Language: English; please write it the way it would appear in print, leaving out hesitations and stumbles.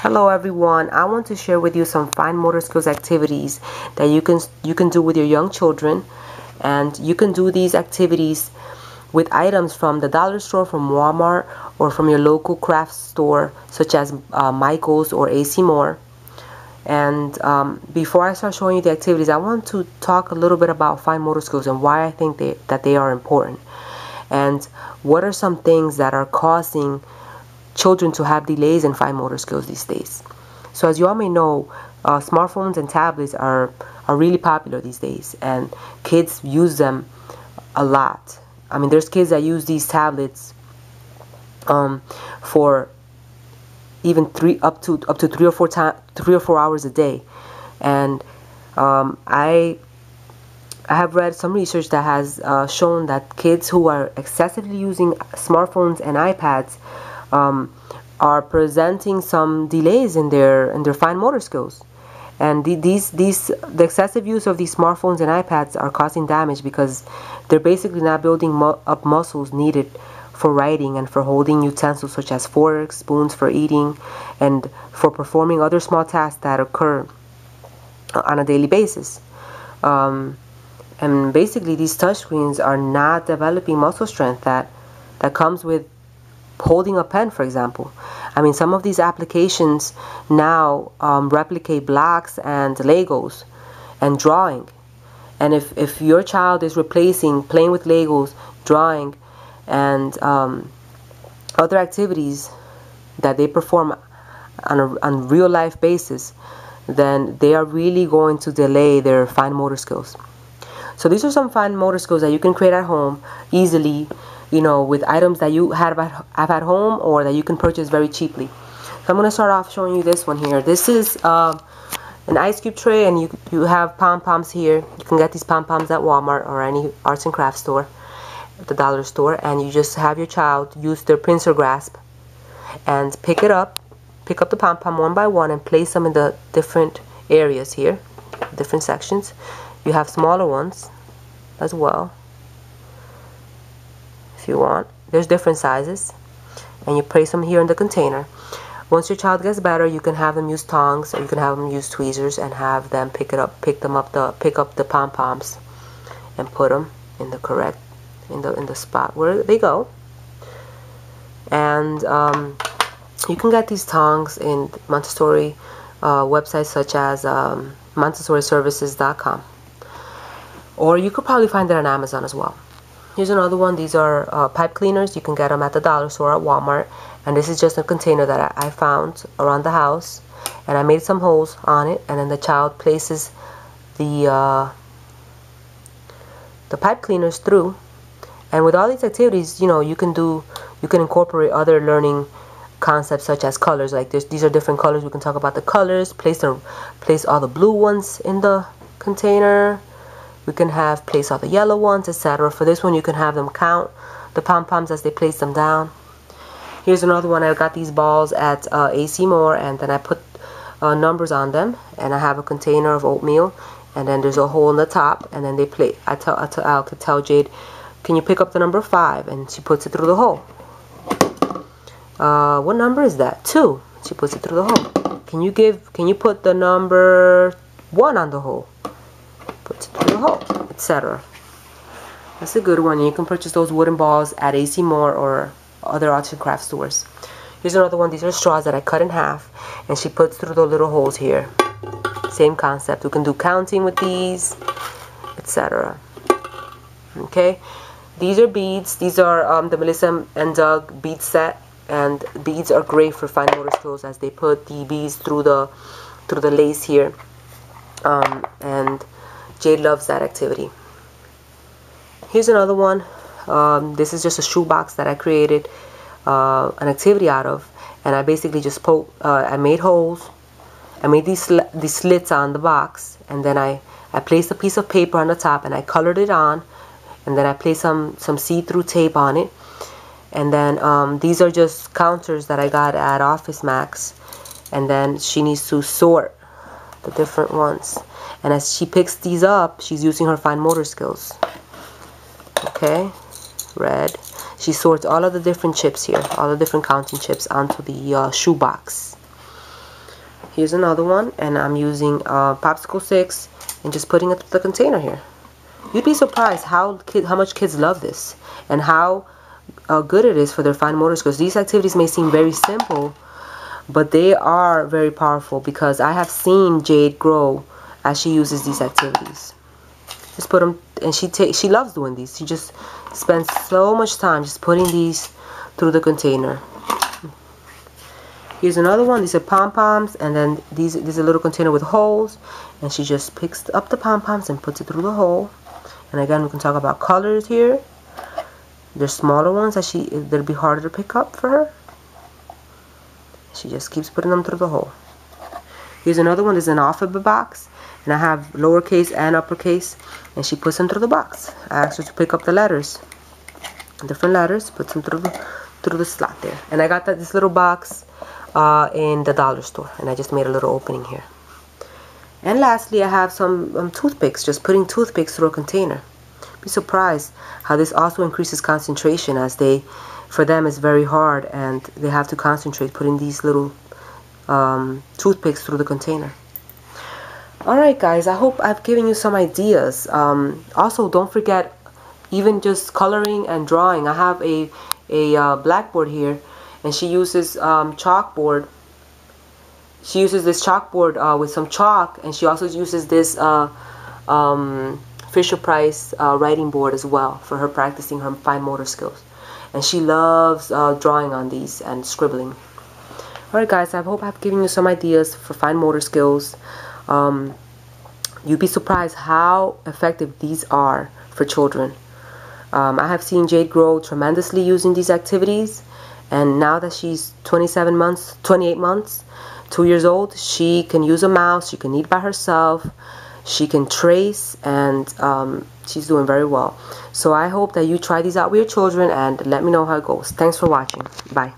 Hello everyone. I want to share with you some fine motor skills activities that you can do with your young children, and you can do these activities with items from the dollar store, from Walmart, or from your local craft store such as Michael's or AC Moore. And before I start showing you the activities, I want to talk a little bit about fine motor skills and why I think that they are important, and what are some things that are causing children to have delays in fine motor skills these days. So as you all may know, smartphones and tablets are really popular these days, and kids use them a lot. I mean, there's kids that use these tablets for even up to 3 or 4 hours a day. And I have read some research that has shown that kids who are excessively using smartphones and iPads are presenting some delays in their fine motor skills. And the excessive use of these smartphones and iPads are causing damage because they're basically not building up muscles needed for writing and for holding utensils such as forks, spoons for eating, and for performing other small tasks that occur on a daily basis. And basically these touchscreens are not developing muscle strength that comes with holding a pen, for example. I mean, some of these applications now replicate blocks and Legos and drawing. And if your child is replacing playing with Legos, drawing, and other activities that they perform on a real life basis, then they are really going to delay their fine motor skills. So these are some fine motor skills that you can create at home easily, you know, with items that you have at home or that you can purchase very cheaply. So I'm going to start off showing you this one here. This is an ice cube tray, and you have pom-poms here. You can get these pom-poms at Walmart or any arts and crafts store, the dollar store, and you just have your child use their pincer grasp and pick up the pom-pom one by one and place them in the different areas here, different sections. You have smaller ones as well if you want. There's different sizes, and you place them here in the container. Once your child gets better, you can have them use tongs, or you can have them use tweezers and have them pick up the pom-poms and put them in the correct in the spot where they go. And you can get these tongs in Montessori websites such as montessoriservices.com, or you could probably find it on Amazon as well. Here's another one. These are pipe cleaners. You can get them at the dollar store at Walmart, and this is just a container that I found around the house, and I made some holes on it, and then the child places the pipe cleaners through. And with all these activities, you know, you can incorporate other learning concepts such as colors. Like these are different colors. We can talk about the colors. Place all the blue ones in the container. We can place all the yellow ones, etc. For this one, you can have them count the pom-poms as they place them down. Here's another one. I got these balls at AC Moore, and then I put numbers on them, and I have a container of oatmeal, and then there's a hole in the top, and then they play. I tell Jade, can you pick up the number 5? And she puts it through the hole. What number is that? 2. She puts it through the hole. Can you put the number 1 on the hole? Puts it through the hole, etc. That's a good one. You can purchase those wooden balls at AC Moore or other arts and crafts stores. Here's another one. These are straws that I cut in half, and she puts through the little holes here. Same concept. We can do counting with these, etc. Okay. These are beads. These are the Melissa and Doug bead set, and beads are great for fine motor skills as they put the beads through the lace here, and Jade loves that activity. Here's another one. This is just a shoebox that I created an activity out of, and I basically just I made holes. I made these slits on the box, and then I placed a piece of paper on the top, and I colored it on, and then I placed some see-through tape on it. And then these are just counters that I got at Office Max, and then she needs to sort the different ones, and as she picks these up, she's using her fine motor skills. Okay, red. She sorts all of the different chips here, all the different counting chips onto the shoebox. Here's another one, and I'm using popsicle sticks and just putting it in the container here. You'd be surprised how much kids love this, and how good it is for their fine motor skills. These activities may seem very simple, but they are very powerful, because I have seen Jade grow as she uses these activities. Just put them, and she loves doing these. She just spends so much time just putting these through the container. Here's another one. These are pom-poms, and then there's a little container with holes, and she just picks up the pom-poms and puts it through the hole. And again, we can talk about colors here. There's smaller ones that'll be harder to pick up for her. She just keeps putting them through the hole. Here's another one. There's an alphabet box, and I have lowercase and uppercase, and she puts them through the box. I asked her to pick up the letters, different letters, puts them through the slot there. And I got this little box in the dollar store, and I just made a little opening here. And lastly, I have some toothpicks, just putting toothpicks through a container. Be surprised how this also increases concentration, as for them it's very hard, and they have to concentrate putting these little toothpicks through the container. Alright guys, I hope I've given you some ideas. Also, don't forget, even just coloring and drawing. I have a blackboard here, and she uses chalkboard. She uses this chalkboard with some chalk, and she also uses this Fisher-Price writing board as well for her practicing her fine motor skills. And she loves drawing on these and scribbling. Alright guys, I hope I've given you some ideas for fine motor skills. You'd be surprised how effective these are for children. I have seen Jade grow tremendously using these activities, and now that she's 28 months, 2 years old, she can use a mouse, she can eat by herself, she can trace, and she's doing very well. So I hope that you try these out with your children, and let me know how it goes. Thanks for watching. Bye.